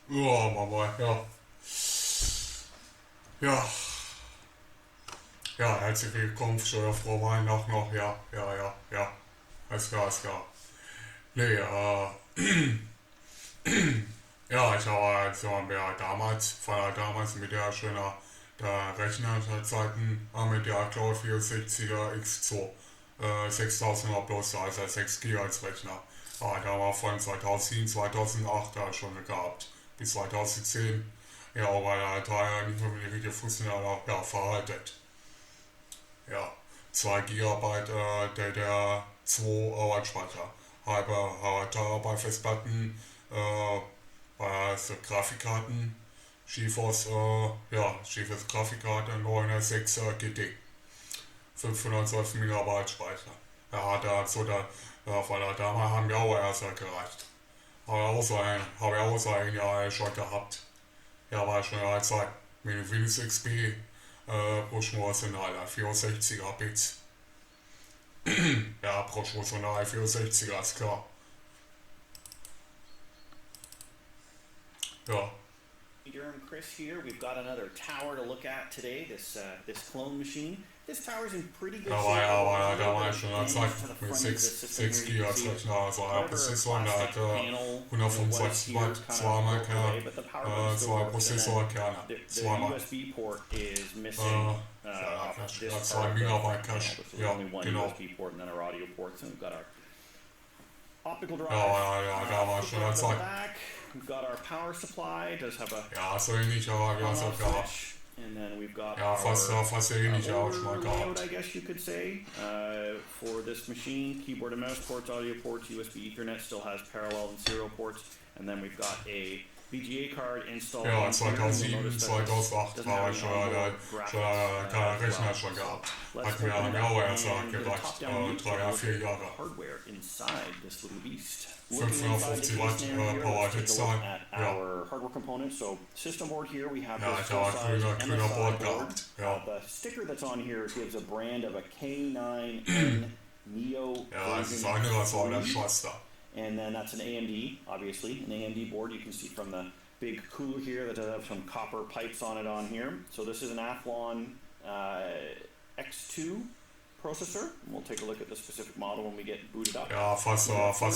Ja, Mama, ja. Ja, ja, herzlich willkommen, frohe Weihnachten noch, ja. Alles klar, alles klar. Nee, ja, ich habe so ja, war ja damals mit der schöner der Rechner der Zeiten mit der Athlon 64er X2 6000 plus, also 6 GB als Rechner. Da war von 2007, 2008 da schon gehabt, bis 2010. Ja, aber da hat er nicht mehr mit der funktional ja, veraltet. Ja, 2 GB DDR2 Arbeitsspeicher. Halbe Terabyte Festplatten, also Grafikkarten, GeForce Grafikkarte 906 GT, 512 MB Speicher. Ja, weil damals haben wir auch erst gereicht. Habe ich auch so ein Jahr schon gehabt. Ja, war schon eine Zeit mit dem Windows XP, proportional 64er Bits. Ja, proportional 64er, ist klar. Ja. Peter and Chris here. We've got another tower to look at today. This clone machine. This tower's in pretty good shape. Da war ich schon eine Zeit mit 6 GB als Rechner, also ein Prozessor, der hat 125 Watt, zweimal zwei Prozessorkerne, zweimal. Ja, 2 Megabyte Cache, ja, genau. Optical drive. Ja, da war schon eine Zeit. We've got our power supply. Does have a ja, so ähnlich, aber ja, so gehabt. And then we've got ja, fast ähnlich auch schon mal gehabt. I guess you could say, for this machine, keyboard and mouse ports, audio ports, USB Ethernet still has parallel and serial ports, and then we've got a VGA card installed. Ja, 2007, 2008 war ich kein Rechner schon gehabt. Hat mir auch erst gereicht, 4 Jahre. 550 Watt Power Design. Ja. Hardware components. So system board here we have ja, this ich habe grüner Board gehabt. Ja. The sticker that's on here gives a brand of a K9N Neo. Ja, es ist eine so eine Schwester. And then that's an AMD, obviously, an AMD board. You can see from the big cooler here that does have some copper pipes on it on here. So this is an Athlon X2 processor. We'll take a look at the specific model when we get booted up. Ja, fast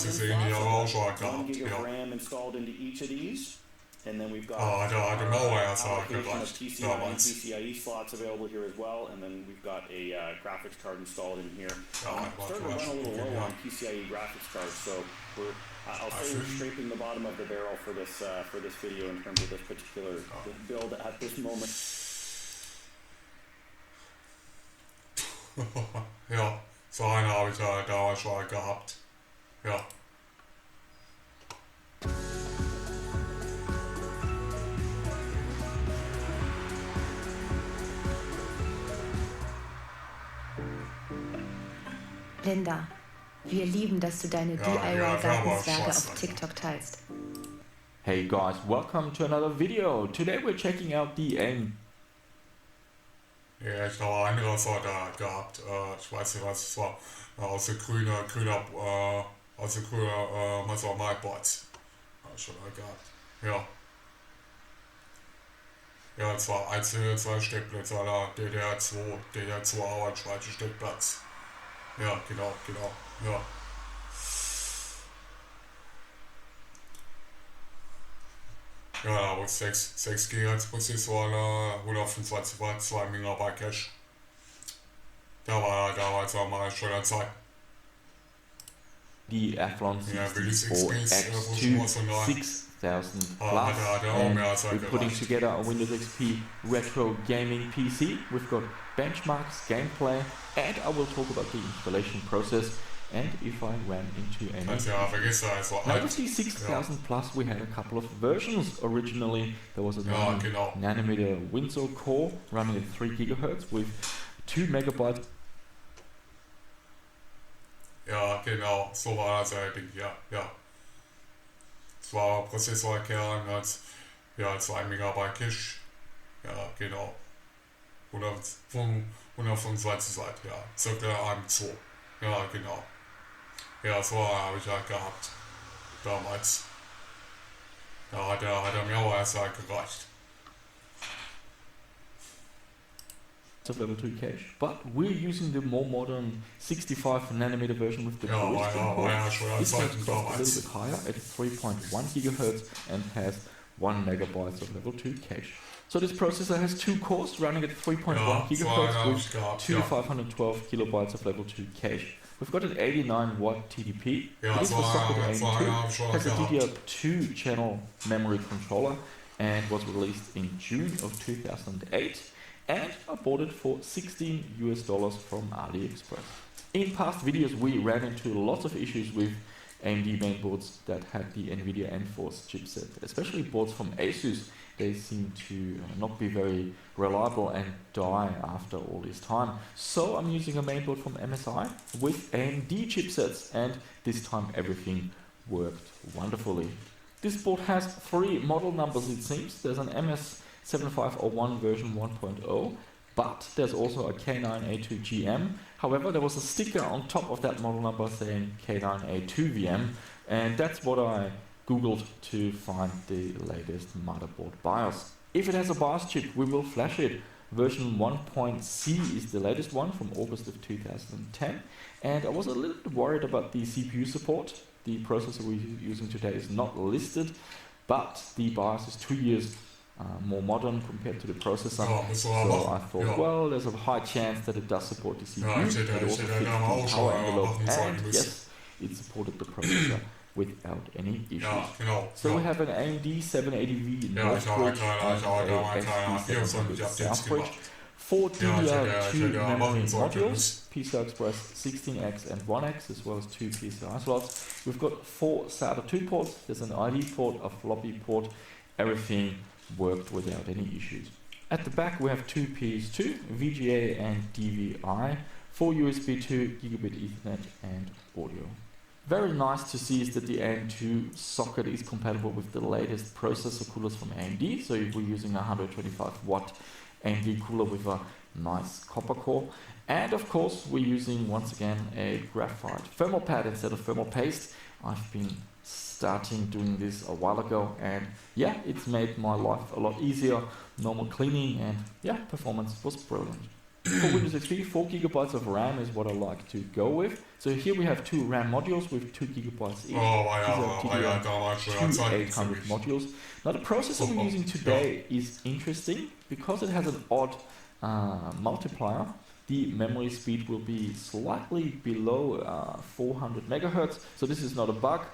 gesehen, die auch schon gehabt. 1 gig of RAM installed into each of these. And then we've got da genau erst allocation of gereicht, PCI and damals. PCIe slots available here as well. And then we've got a graphics card installed in here. Ja, Starting to run a little low on PCIe graphics cards, so I'll say we're scraping the bottom of the barrel for this video in terms of this particular build at this moment. Ja, so eine habe ich ja damals schon gehabt. Ja. Linda, wir lieben, dass du deine DIY-Gartenswerke auf TikTok teilst. Hey guys, welcome to another video. Today we're checking out the AMD. Ja, ich habe andere Sorte gehabt. Ich weiß nicht, was es war. Aus der grüner MyBoards. Habe ich schon mal gehabt. Ja. Ja, es war einzelne 2 Steckplätze, DDR2 Arbeitsspeicher Steckplatz. Ja, genau, ja. Ja, aber 6 GHz Prozessor, 125 Watt, 2 MB Cache. Da war jetzt auch mal schon eine Zeit. The Athlon Ja, X2 6000 plus, and we're putting together a Windows XP retro gaming PC. We've got benchmarks, gameplay, and I will talk about the installation process and if I ran into any. Ja, vergiss da, so Now with the 6000 plus we had a couple of versions. Originally there was a 9nm Windsor core running at 3 GHz with 2 MB. Ja, genau, so war das eigentlich, ja. Es war Prozessorkern als 2 MB Cache. Ja, genau. 125 Seiten, ja. Circa AM2. Ja, genau. Ja, so habe ich halt gehabt. Damals. Da hat er mir auch erst gereicht. Of level 2 cache, but we're using the more modern 65nm version with the Crystal core. This has clocked a little bit higher at 3.1 GHz and has 1 MB of level 2 cache. So this processor has 2 cores running at 3.1 GHz with 512 kilobytes of level 2 cache. We've got an 89 watt TDP. It is the socket AIM2, has a DDR2 channel memory controller and was released in June of 2008. And I bought it for $16 from AliExpress. In past videos we ran into lots of issues with AMD mainboards that had the NVIDIA Enforce chipset, especially boards from Asus. They seem to not be very reliable and die after all this time. So I'm using a mainboard from MSI with AMD chipsets, and this time everything worked wonderfully. This board has 3 model numbers, it seems. There's an MS7501 version 1.0, but there's also a K9A2GM. However, there was a sticker on top of that model number saying K9A2VM, and that's what I googled to find the latest motherboard BIOS. If it has a BIOS chip, we will flash it. Version 1.C is the latest one from August of 2010, and I was a little bit worried about the CPU support. The processor we're using today is not listed, but the BIOS is 2 years more modern compared to the processor, so I thought, well, there's a high chance that it does support the CPU, it also fits the power envelope, and yes, it supported the processor without any issues. So we have an AMD 780V Northbridge and a SP700 Southbridge, 4 DDR2 memory modules, PCI Express 16X and 1X, as well as 2 PCI slots. We've got 4 SATA 2 ports, there's an ID port, a floppy port, everything worked without any issues. At the back we have 2 PS2, VGA and DVI, 4 USB 2, gigabit Ethernet and audio. Very nice to see is that the AM2 socket is compatible with the latest processor coolers from AMD, so we're using a 125 watt AMD cooler with a nice copper core, and of course we're using once again a graphite thermal pad instead of thermal paste. I've been starting doing this a while ago, and yeah, it's made my life a lot easier, normal cleaning, and yeah, performance was brilliant. For Windows XP, 4 GB of RAM is what I like to go with. So here we have 2 RAM modules with 2 GB each. These are TDR2 800 modules. Now the processor we're using today is interesting because it has an odd multiplier. The memory speed will be slightly below 400 MHz, so this is not a bug.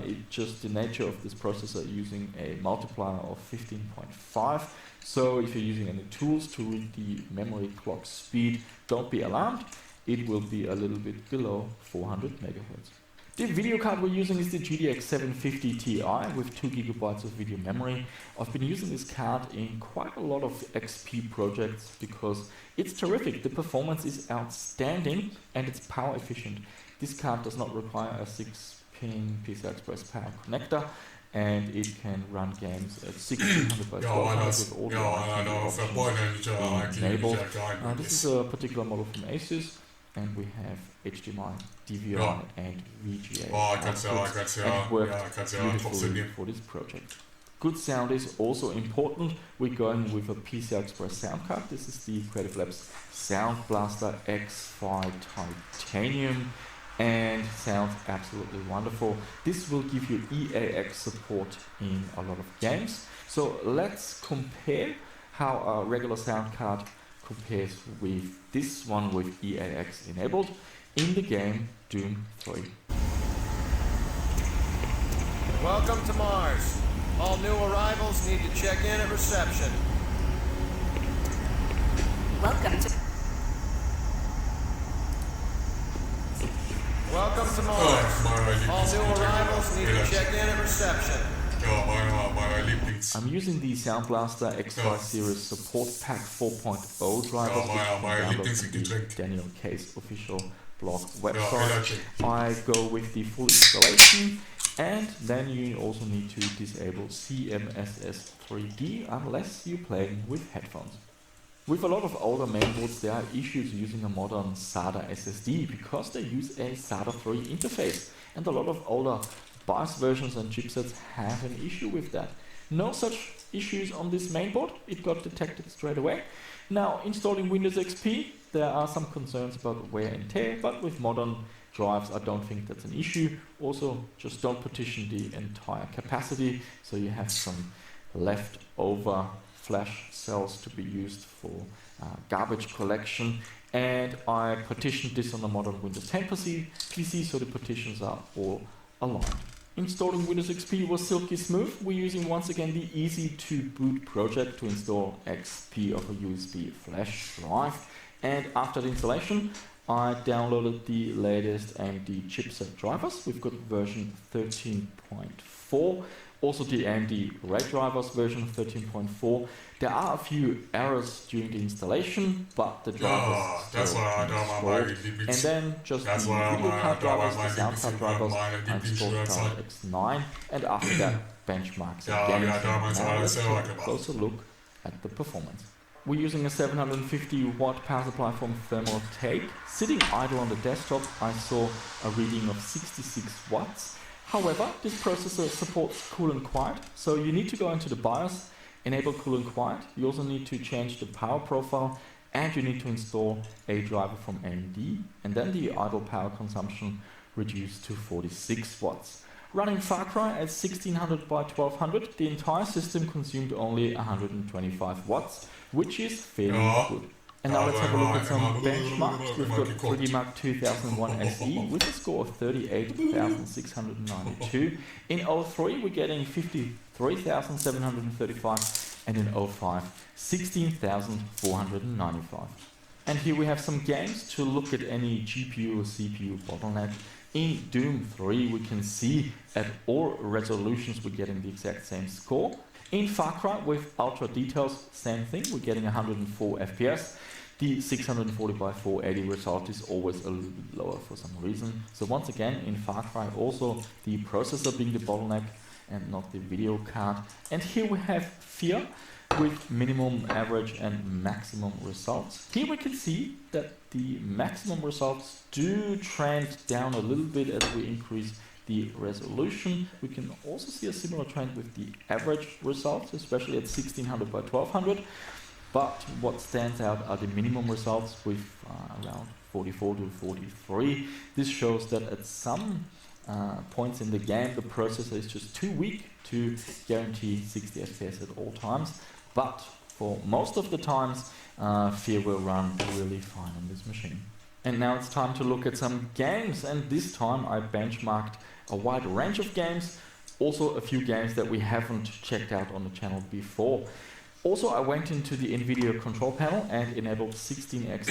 It's just the nature of this processor using a multiplier of 15.5. So if you're using any tools to read the memory clock speed, don't be alarmed. It will be a little bit below 400 MHz. The video card we're using is the GTX 750 Ti with 2 GB of video memory. I've been using this card in quite a lot of XP projects because it's terrific. The performance is outstanding and it's power efficient. This card does not require a 6-pin PCI Express power connector, and it can run games at 1600 by 1200 with all the RGB enabled. This is a particular model from Asus, and we have HDMI, DVI and VGA outputs, and it worked beautifully for this project. Good sound is also important. We're going with a PCI Express sound card. This is the Creative Labs Sound Blaster X5 Titanium, and sounds absolutely wonderful. This will give you EAX support in a lot of games. So let's compare how a regular sound card compares with this one with EAX enabled in the game Doom 3. Welcome to Mars. All new arrivals need to check in at reception. Welcome to All new arrivals need to check in at reception. I'm using the Sound Blaster X5 Series Support Pack 4.0 drivers which you can download from the Daniel Case official blog website. I go with the full installation, and then you also need to disable CMSS 3D unless you're playing with headphones. With a lot of older mainboards there are issues using a modern SATA SSD because they use a SATA 3 interface, and a lot of older BIOS versions and chipsets have an issue with that. No such issues on this mainboard, it got detected straight away. Now, installing Windows XP, there are some concerns about wear and tear, but with modern drives I don't think that's an issue. Also, just don't partition the entire capacity, so you have some leftover flash cells to be used for garbage collection. And I partitioned this on a modern Windows 10 PC, so the partitions are all aligned. Installing Windows XP was silky smooth. We're using once again the easy to boot project to install XP of a USB flash drive. And after the installation, I downloaded the latest AMD chipset drivers. We've got version 13.4. Also the AMD RAID drivers version 13.4. There are a few errors during the installation, but the drivers that's why I don't mind. And then just the video card drivers, the sound card drivers, I installed X9, and after that benchmarks again. Now let's take a closer look at the performance. We're using a 750 watt power supply from Thermaltake. Sitting idle on the desktop, I saw a reading of 66 watts. However, this processor supports cool and quiet, so you need to go into the BIOS, enable cool and quiet. You also need to change the power profile, and you need to install a driver from AMD, and then the idle power consumption reduced to 46 watts. Running Far Cry at 1600 by 1200, the entire system consumed only 125 watts, which is fairly good. And now let's have a look at some benchmarks. We've got 3D Mark 2001 SE with a score of 38,692. In 03 we're getting 53,735, and in 05 16,495. And here we have some games to look at any GPU or CPU bottleneck. In Doom 3 we can see at all resolutions we're getting the exact same score. In Far Cry with ultra details, same thing, we're getting 104 FPS. The 640 by 480 result is always a little bit lower for some reason. So once again, in Far Cry also the processor being the bottleneck and not the video card. And here we have Fear with minimum, average and maximum results. Here we can see that the maximum results do trend down a little bit as we increase the resolution. We can also see a similar trend with the average results, especially at 1600 by 1200. But what stands out are the minimum results with around 44 to 43. This shows that at some points in the game the processor is just too weak to guarantee 60 FPS at all times. But for most of the times, Fear will run really fine on this machine. And now it's time to look at some games, and this time I benchmarked a wide range of games, also a few games that we haven't checked out on the channel before. Also, I went into the NVIDIA control panel and enabled 16x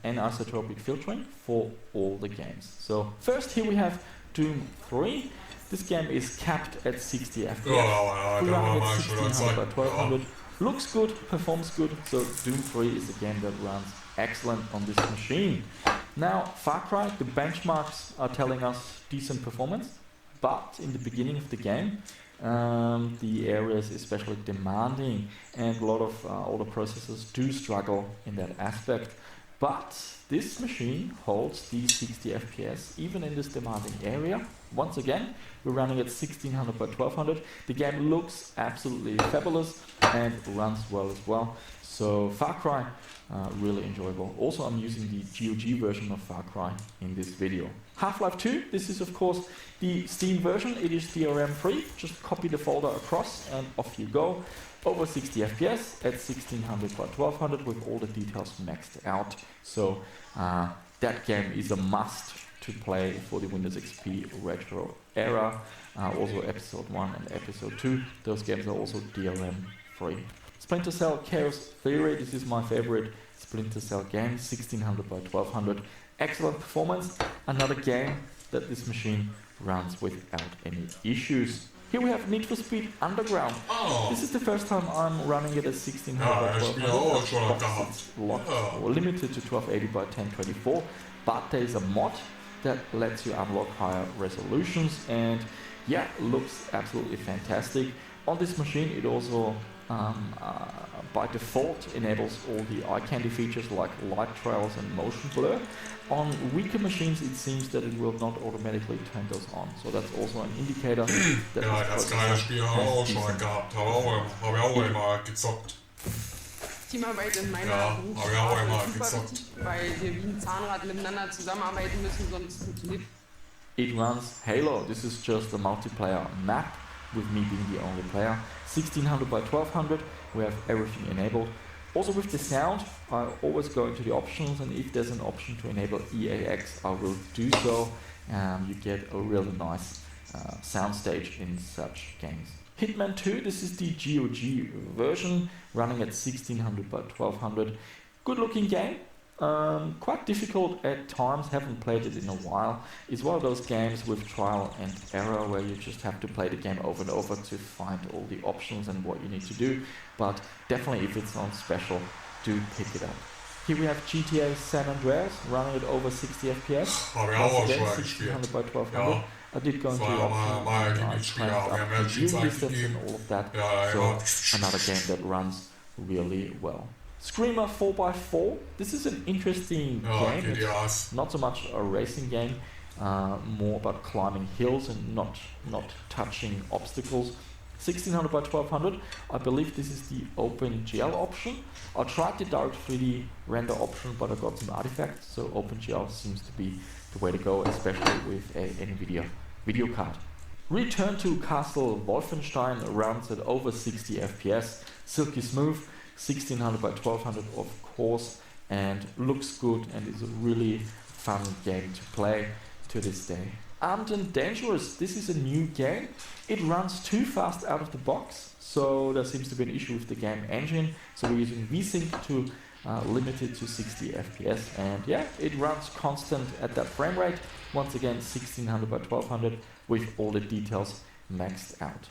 anisotropic filtering for all the games. So first here we have Doom 3. This game is capped at 60 FPS. We're running at 1600 by 1200. Looks good, performs good, so Doom 3 is a game that runs excellent on this machine. Now, Far Cry, the benchmarks are telling us decent performance, but in the beginning of the game, the area is especially demanding, and a lot of older processors do struggle in that aspect. But this machine holds the 60 FPS even in this demanding area. Once again, we're running at 1600 by 1200. The game looks absolutely fabulous and runs well as well. So Far Cry, really enjoyable. Also, I'm using the GOG version of Far Cry in this video. Half-Life 2, this is of course the Steam version. It is DRM free. Just copy the folder across and off you go. Over 60 FPS at 1600 by 1200 with all the details maxed out. So that game is a must to play for the Windows XP retro era. Also episode 1 and episode 2, those games are also DRM free. Splinter Cell Chaos Theory, this is my favorite Splinter Cell game, 1600 by 1200. Excellent performance, another game that this machine runs without any issues. Here we have Need for Speed Underground. This is the first time I'm running it at 1600 by 1200. It's locked or limited to 1280 by 1024, but there is a mod that lets you unlock higher resolutions, and yeah, looks absolutely fantastic. On this machine it also by default enables all the eye candy features like light trails and motion blur. On weaker machines it seems that it will not automatically turn those on, so that's also an indicator that ja, das kleine Spiel haben wir auch schon gehabt, habe ich auch immer gezockt. Teamarbeit in meiner Berufsstraße ist super wichtig, weil wir wie ein Zahnrad miteinander zusammenarbeiten müssen, sonst funktioniert. It runs Halo. This is just a multiplayer map with me being the only player. 1600 by 1200, we have everything enabled. Also with the sound, I always go into the options, and if there's an option to enable EAX, I will do so. You get a really nice sound stage in such games. Hitman 2, this is the GOG version, running at 1600 by 1200. Good looking game, quite difficult at times, haven't played it in a while. It's one of those games with trial and error where you just have to play the game over and over to find all the options and what you need to do, but definitely if it's on special, do pick it up. Here we have GTA San Andreas running at over 60 FPS. Once again, 1600 by 1200. I did go into the option, viewing distance and all of that, so another game that runs really well. Screamer 4x4, this is an interesting game. It's not so much a racing game, more about climbing hills and not touching obstacles. 1600 by 1200, I believe this is the OpenGL option. I tried the direct 3D render option, but I got some artifacts, so OpenGL seems to be the way to go, especially with a NVIDIA video card. Return to Castle Wolfenstein runs at over 60 FPS, silky smooth, 1600 by 1200 of course, and looks good and is a really fun game to play to this day. Armed and Dangerous, this is a new game. It runs too fast out of the box, so there seems to be an issue with the game engine, so we're using VSync to limit it to 60 FPS, and yeah, it runs constant at that frame rate. Once again, 1600 by 1200 with all the details maxed out.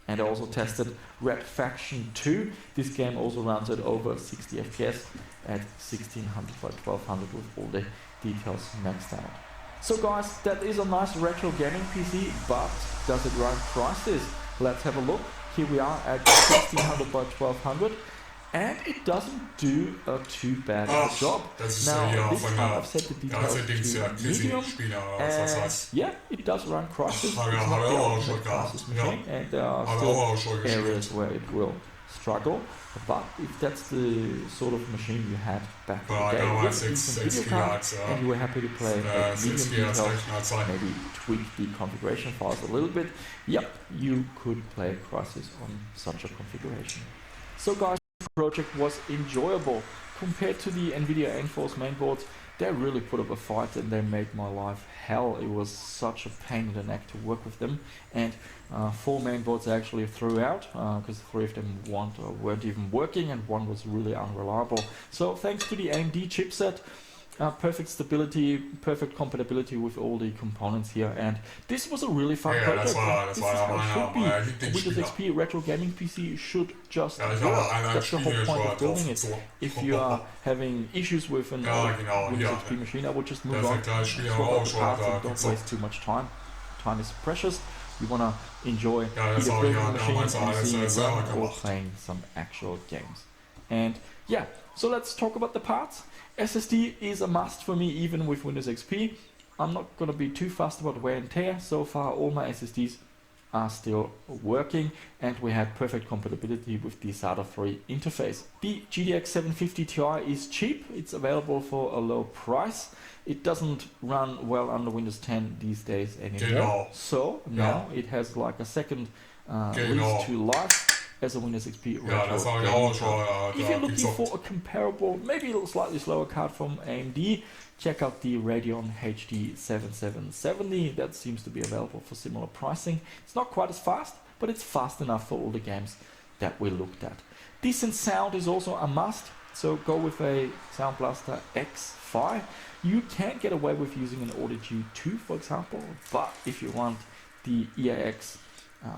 And I also tested Red Faction 2. This game also runs at over 60 FPS at 1600 by 1200 with all the details maxed out. So guys, that is a nice retro gaming PC, but does it run Crysis? Let's have a look. Here we are at 1600 by 1200. And it doesn't do too bad of a job. Now, this time I've set the details to medium, and yeah, it does run Crysis. It's not the ultimate Crysis machine, and there are still areas where it will struggle. But if that's the sort of machine you had back in the day with a decent video card, and you were happy to play at medium details, maybe tweak the configuration files a little bit, yep, you could play Crysis on such a configuration. So guys, project was enjoyable. Compared to the NVIDIA Enforce mainboards, they really put up a fight and they made my life hell. It was such a pain in the neck to work with them, and 4 mainboards I actually threw out because 3 of them weren't even working and 1 was really unreliable. So thanks to the AMD chipset, perfect stability, perfect compatibility with all the components here, and this was a really fun project. This is how it should be. A Windows XP retro gaming PC should just work. That's the whole point of building it. If you are having issues with an Windows XP machine, I would just move on, swap out the parts and don't waste too much time. Time is precious. You want to enjoy either building the machine and seeing it run or playing some actual games. And yeah, so let's talk about the parts. SSD is a must for me even with Windows XP. I'm not going to be too fussed about wear and tear. So far all my SSDs are still working, and we had perfect compatibility with the SATA 3 interface. The GTX 750 Ti is cheap. It's available for a low price. It doesn't run well under Windows 10 these days anymore. So now it has like a second lease to life as a Windows XP retro gaming card. If you're looking for a comparable, maybe a slightly slower card from AMD, check out the Radeon HD 7770. That seems to be available for similar pricing. It's not quite as fast, but it's fast enough for all the games that we looked at. Decent sound is also a must, so go with a Sound Blaster X5. You can get away with using an Audio 2, for example, but if you want the EAX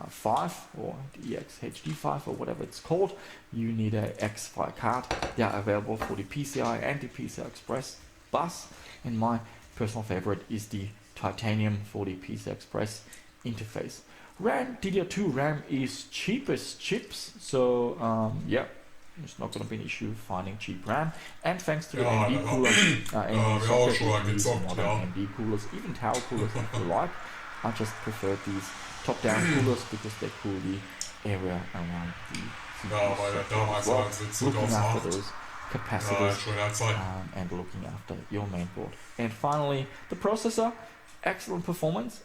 5 or the EX HD5 or whatever it's called, you need a X5 card. They are available for the PCI and the PCI Express bus, and my personal favorite is the Titanium for the PCI Express interface. RAM, DDR2 RAM is cheapest chips, so yeah, it's not going to be an issue finding cheap RAM. And thanks to the AMD coolers, AMD socket, you can use modern AMD coolers, even tower coolers if you like. I just prefer these top-down coolers because they cool the area around the CPU as well, looking after those capacitors and looking after your mainboard. And finally, the processor. Excellent performance.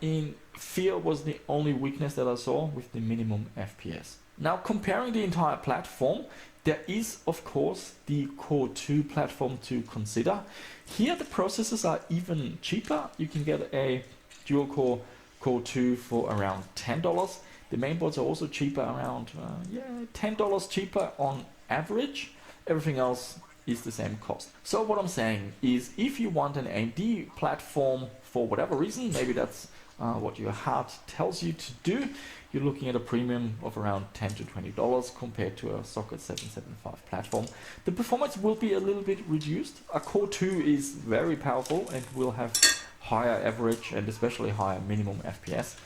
In fear was the only weakness that I saw with the minimum FPS. Now comparing the entire platform, there is of course the Core 2 platform to consider. Here the processors are even cheaper. You can get a dual core Core 2 for around $10. The mainboards are also cheaper, around $10 cheaper on average. Everything else is the same cost. So what I'm saying is, if you want an AMD platform for whatever reason, maybe that's what your heart tells you to do, you're looking at a premium of around $10 to $20 compared to a Socket 775 platform. The performance will be a little bit reduced. A Core 2 is very powerful and will have higher average and especially higher minimum FPS.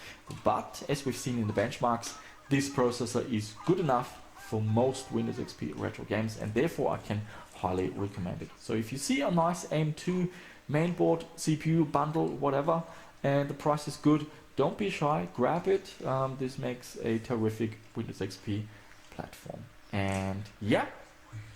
But as we've seen in the benchmarks, this processor is good enough for most Windows XP retro games, and therefore I can highly recommend it. So if you see a nice AM2 mainboard, CPU, bundle, whatever, and the price is good, don't be shy, grab it. This makes a terrific Windows XP platform. And yeah,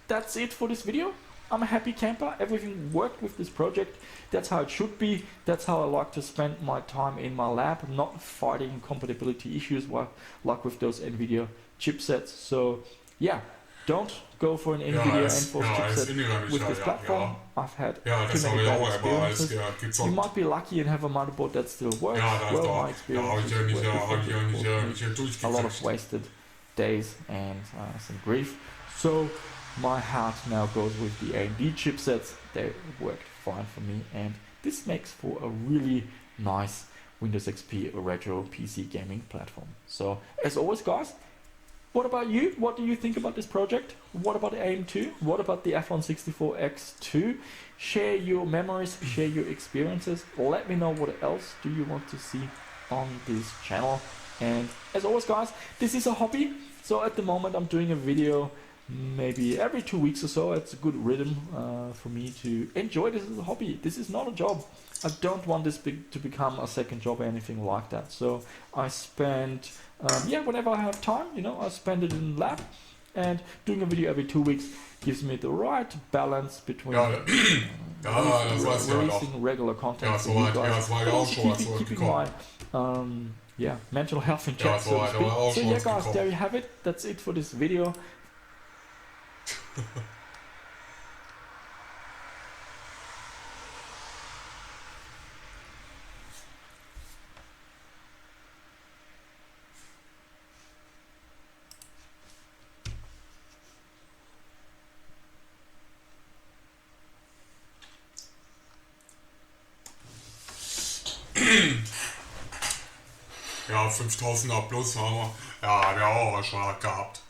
that's it for this video. I'm a happy camper. Everything worked with this project. That's how it should be. That's how I like to spend my time in my lab, not fighting compatibility issues like with those NVIDIA chipsets. So yeah, don't go for an NVIDIA Enforce chipset with this platform. I've had too many bad experiences. You might be lucky and have a motherboard that still works. Well, my experience is a lot of wasted days and some grief. So my heart now goes with the AMD chipsets. They worked fine for me, and this makes for a really nice Windows XP retro PC gaming platform. So as always, guys, what about you? What do you think about this project? What about the AM2? What about the Athlon 64X2? Share your memories, share your experiences. Let me know what else do you want to see on this channel. And as always, guys, this is a hobby. So at the moment I'm doing a video maybe every 2 weeks or so. It's a good rhythm for me to enjoy this as a hobby. This is not a job. I don't want this to become a second job or anything like that. So I spend, whenever I have time, I spend it in the lab, and doing a video every 2 weeks gives me the right balance between releasing regular content for you guys, but also keeping my mental health in check, so to speak. So yeah, guys, there you have it. That's it for this video. Ja, 5000er plus haben wir. Ja, haben wir auch schon gehabt.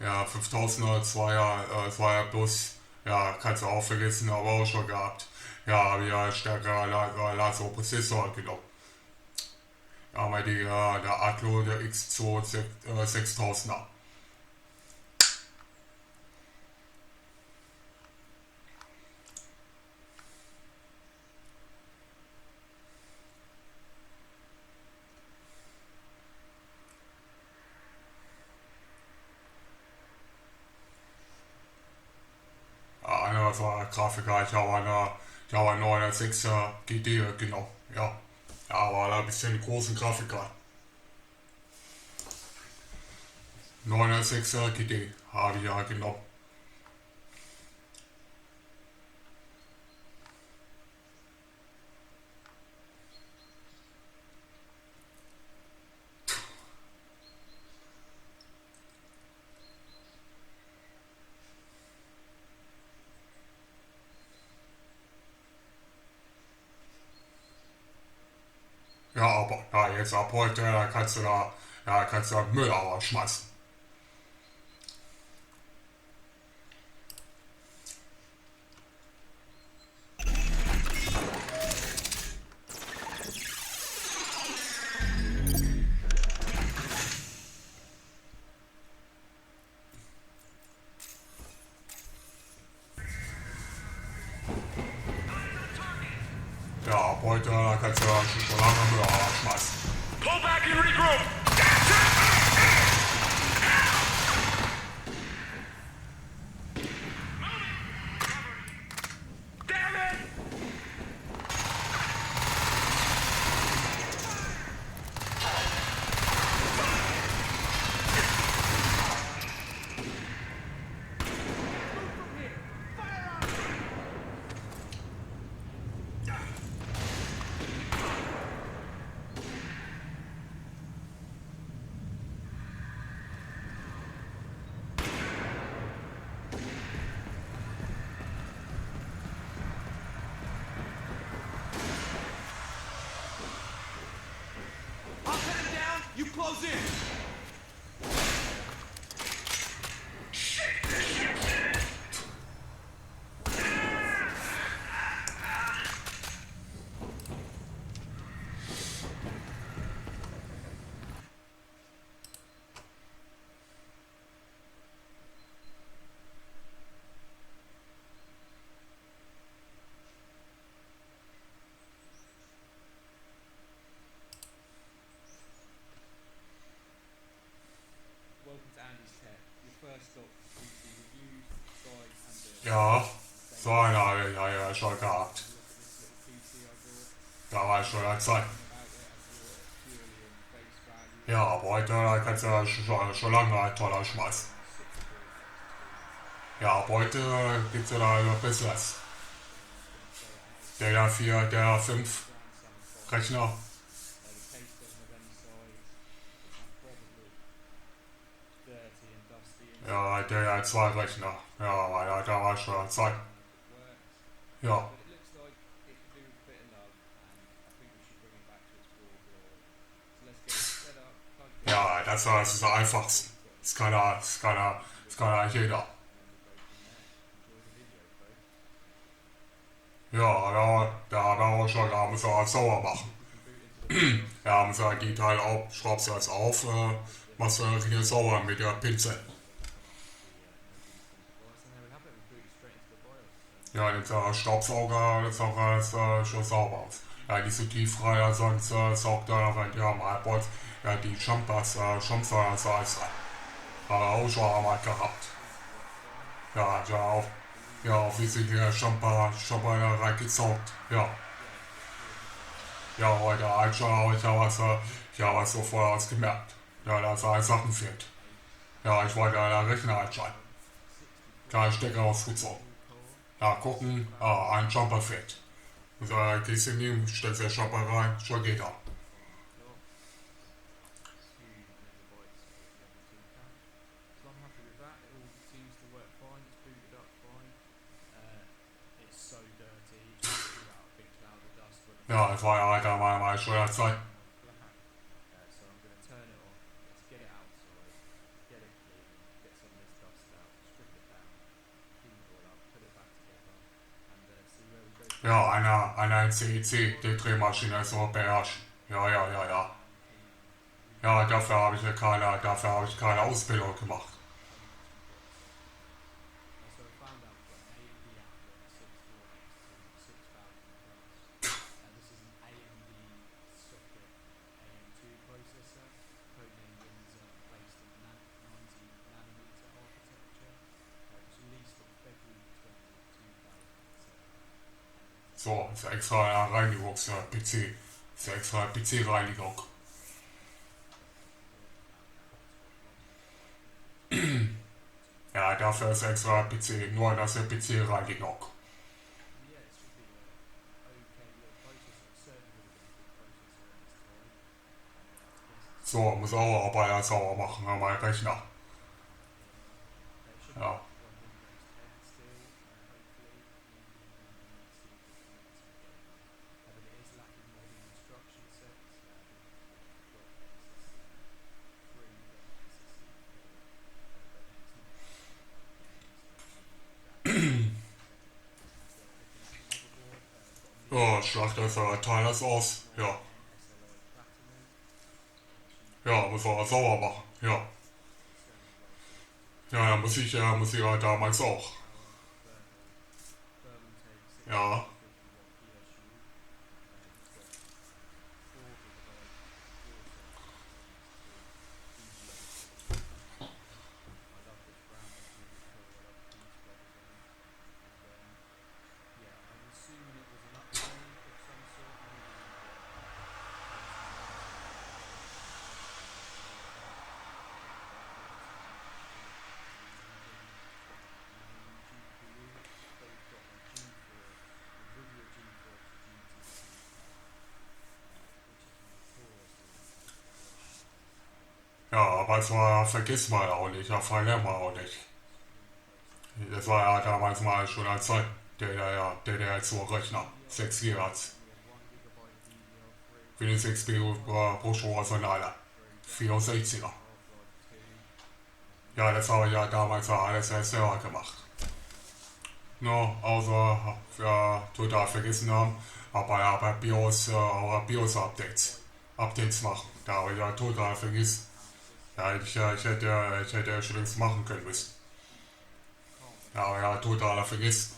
Ja, 5000er, 2er plus. Ja, kannst du auch vergessen, aber auch schon gehabt. Ja, habe ja stärker Laser-Prozessor genommen. Ja, mal der Athlon, der X2 6000er. Das war eine Grafiker, ich habe eine 906er GD genommen, ja. Ja, aber da ein bisschen großen Grafiker. 906er GD habe ich ja genommen. Ja, aber jetzt ab heute, da kannst du Müll schmeißen. Ja, ab heute kannst du schon lange Mühe schmeißen. Pull back and regroup! Damn it! You close in! Ja, so eine habe ich ja schon gehabt. Da war ich schon eine Zeit. Ja, aber heute kannst du ja schon lange einen Toller schmeißen. Ja, ab heute gibt's ja da noch Besseres. Der 4, der 5 Rechner. Ja, der 2 Rechner. Ja, weil da war ich schon eine Zeit. Ja. Ja, das ist das Einfachste. Das kann ja jeder. Ja, da hat er auch schon, da muss er auch sauer machen. Ja, muss er die Teile auf, schraubst du das auf, machst du richtig sauer mit der Pinsel. Ja, nimmst du Staubsauger, das sieht alles schon sauber aus. Ja, nicht so tief rein, sonst saugt er, wenn der am Halbholz, ja, die Jumpers, Jumpser, das alles rein. Hat er auch schon einmal gehabt. Ja, hat ja auch. Ja, auf wie sich der Jumper da reingezaugt. Ja. Ja, heute habe ich was sofort ausgemerkt. Ja, dass da Sachen fehlt. Ja, ich wollte den Rechner einschalten. Da Stecker ausgezogen. Ja, gucken, ein Jumper fehlt. Und da gehst du nehmen, steckst den Jumper rein, schon geht er. Ja, das war ja halt mal schöner Zeit. Ja, einer in CEC, die Drehmaschine so beherrscht. Ja. Ja, dafür habe ich keine Ausbildung gemacht. So, ist ja extra eine Reinigung für PC. Ist ja extra eine PC-Reinigung. Ja, dafür ist extra PC, nur das ist PC-Reinigung. So, muss auch Arbeiter sauber machen an meinem Rechner. Ja. Ja, schlacht einfach Teil das aus. Ja. Ja, muss er sauber machen. Ja. Ja, muss ich ja damals auch. Ja. aber es war, vergisst man auch nicht, das verlernt man auch nicht. Das war ja damals mal schon eine Zeit, der zur Rechner 6 GHz. Windows XP Pro-Professioneller 64er. Ja, das habe ich ja damals ja alles erst selber gemacht. No, außer total vergessen haben, aber ja bei BIOS auch BIOS-Updates machen. Da habe ich ja total vergessen. Ja, ich hätte ja schon längst machen können müssen. Ja, aber ja, total vergessen.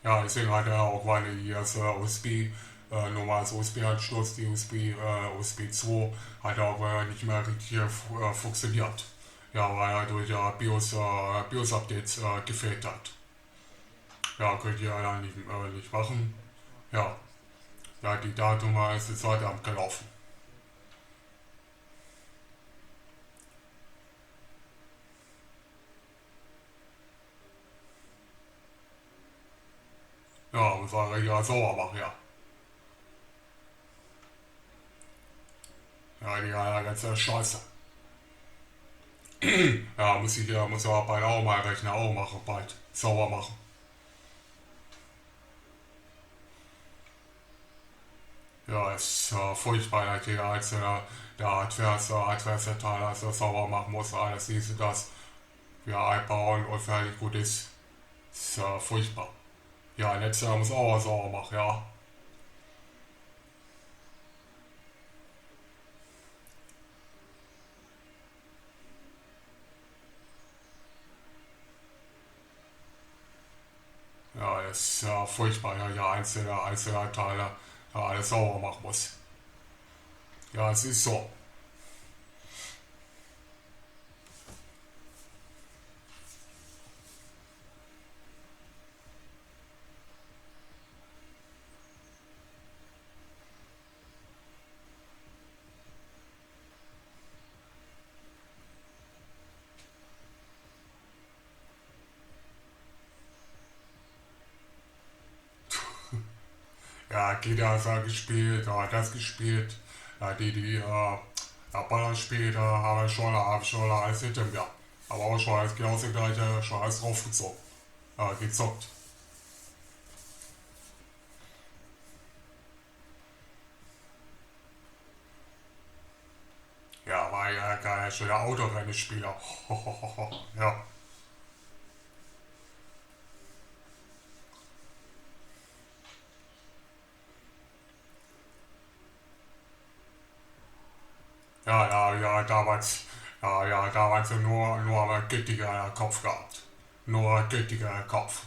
Ja, deswegen hat er auch meine hier USB, normales USB-Anschluss, die USB 2 hat auch nicht mehr richtig funktioniert. Ja, weil er durch BIOS-Updates gefehlt hat. Ja, könnt ihr ja nicht machen. Ja, ja, die Datum ist jetzt heute abgelaufen. Ja, muss man ja sauber machen, ja. Ja, die ganze Scheiße. Ja, muss aber bald auch mal Rechner auch machen, bald. Sauber machen. Ja, ist furchtbar, dass jeder einzelne der Adverse-Teil also sauber machen muss, alles dies und das. Ja, einbauen und fertig gut ist. Ist furchtbar. Ja, letzter muss auch sauber machen, ja. Ja, ist furchtbar, ja, ja, einzelne Teile alles sauber machen muss. Ja, es ist so. Ja, Gitarre hat gespielt, hat das gespielt, die Baller gespielt, habe ich schon alles hinter mir. Aber auch schon alles genau das gleiche, schon alles draufgezogen, gezockt. Ja, war ja gar nicht schon der Autorennenspieler. Ja. Damals nur einen gültiger Kopf gehabt. Nur ein gültiger Kopf.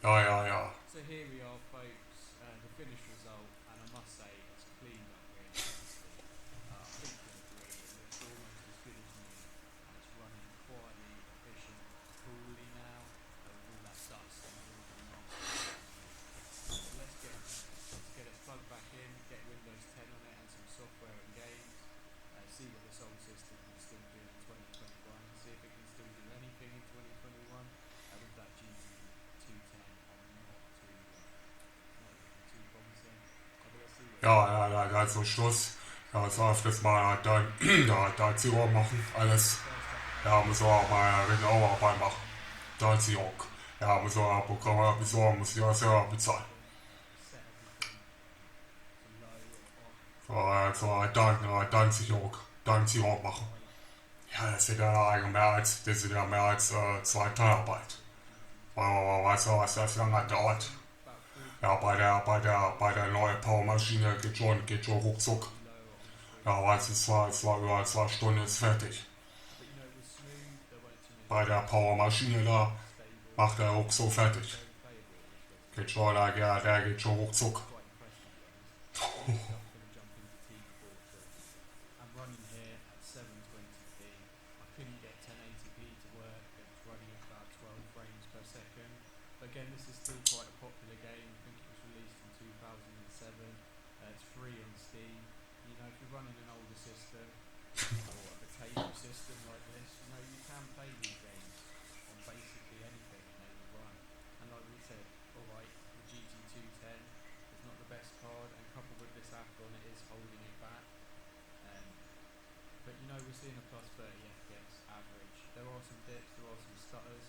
Ja. So here we are, folks. The finished result, and I must say it's cleaned up really nicely. I think you'll agree it looks almost as good as new, and it's running quietly, efficient, coolly now, with all that dust and all the nasty. So let's get it plugged back in, get Windows 10 on it and some software and games, see what this old system can still do in 2021, see if it can still do anything in 2021 with that GT210. Ja, ganz zum Schluss. Ja, jetzt läuft das mal da Zero machen, alles. Ja, muss auch mal Arbeit machen. Da Zero. Ja, muss auch Programme besorgen, muss ich auch selber bezahlen. So, dann Zero machen. Ja, das sind ja mehr als 2 Teilarbeit. Weißt du, was das lange dauert? Ja, bei der neuen Powermaschine geht schon ruckzuck. Ja, weißt du, es war über 2 Stunden ist fertig. Bei der Powermaschine da macht er ruckzuck fertig. Der geht schon ruckzuck. Again, this is still quite a popular game. I think it was released in 2007. It's free on Steam. You know, if you're running an older system or a potato system like this, you know, you can play these games on basically anything and they will run. And like we said, alright, the GT210 best card, and coupled with this Athlon, it is holding it back. But you know, we're seeing a plus 30 FPS average. There are some dips, there are some stutters,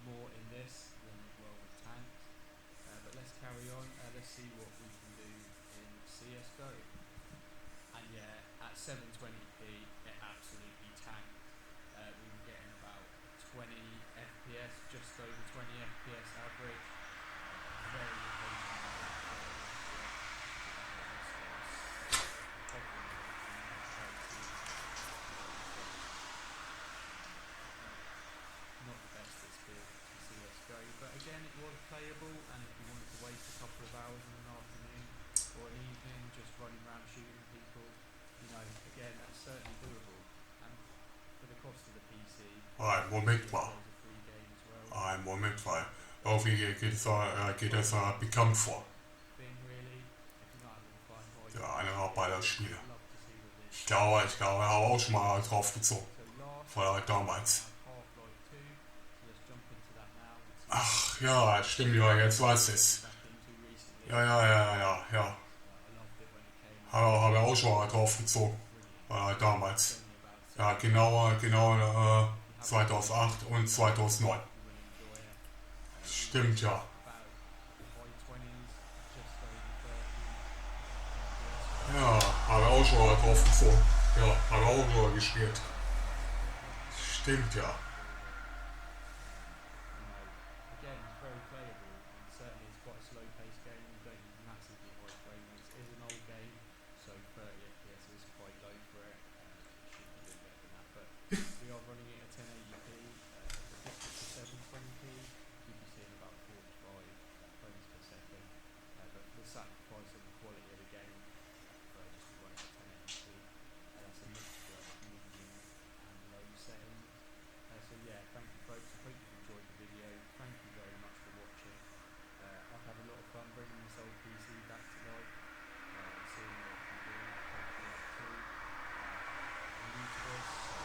more in this than well with tanks. But let's carry on. Let's see what we can do in CS:GO. And yeah, at 720p, it absolutely tanked. We were getting about 20 FPS, just over 20 FPS average. Very not the best experience for CS:GO, but again, it was playable, and if you wanted to waste a couple of hours in an afternoon or an evening just running around shooting people, you know, again, that's certainly doable. And for the cost of the PC, Moment mal. there's a free game as well. Ein Moment mal. Irgendwie geht das bekannt vor. Thing really, if you're not having fun, or Der eine Ballerspieler. I'd love to see what this. Ich glaube, ich habe auch schon mal drauf gezogen. So last Von damals. Half-Life 2, so let's jump into that now. Ach ja, stimmt ja, jetzt weiß ich es. Back into recently. Ja. I loved it when it came out. Habe auch schon mal drauf gezogen. Damals. Only about Ja, genau 2008 und 2009. you will enjoy it. Stimmt ja. About high 20s, just over 30. Ja, habe auch schon mal drauf gezogen. Ja, habe auch schon mal gespielt. Stimmt ja. Again, it's very playable, and certainly it's quite a slow-paced game. You don't need massively high frame rates. It is an old game, so 30 FPS is quite low for it. It should be doing better than that, but we are running it at 1080p. The distance to 720p, you'd be seeing about 45 frames per second. But for the sacrifice of the quality of the game, I prefer just to run it at 1080p. That's a mixture of medium and low settings. So yeah, thank you folks, I hope you've enjoyed the video, thank you very much for watching. I've had a lot of fun bringing this old PC back to life, seeing what it can do, hopefully up too. I'm new to this, so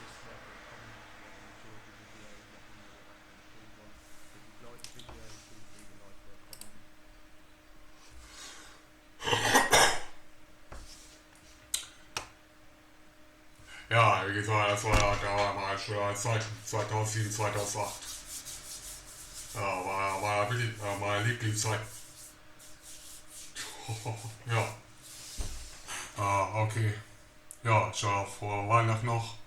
just leave a comment if you have enjoyed the video, let me know what I can improve on. If you've liked the video, please leave a like or a comment. Ja, wie gesagt, das war ja damals schon Zeiten 2007, 2008. Ja, war meine Lieblingszeit. Ja. Okay. Ja, schon vor Weihnachten noch.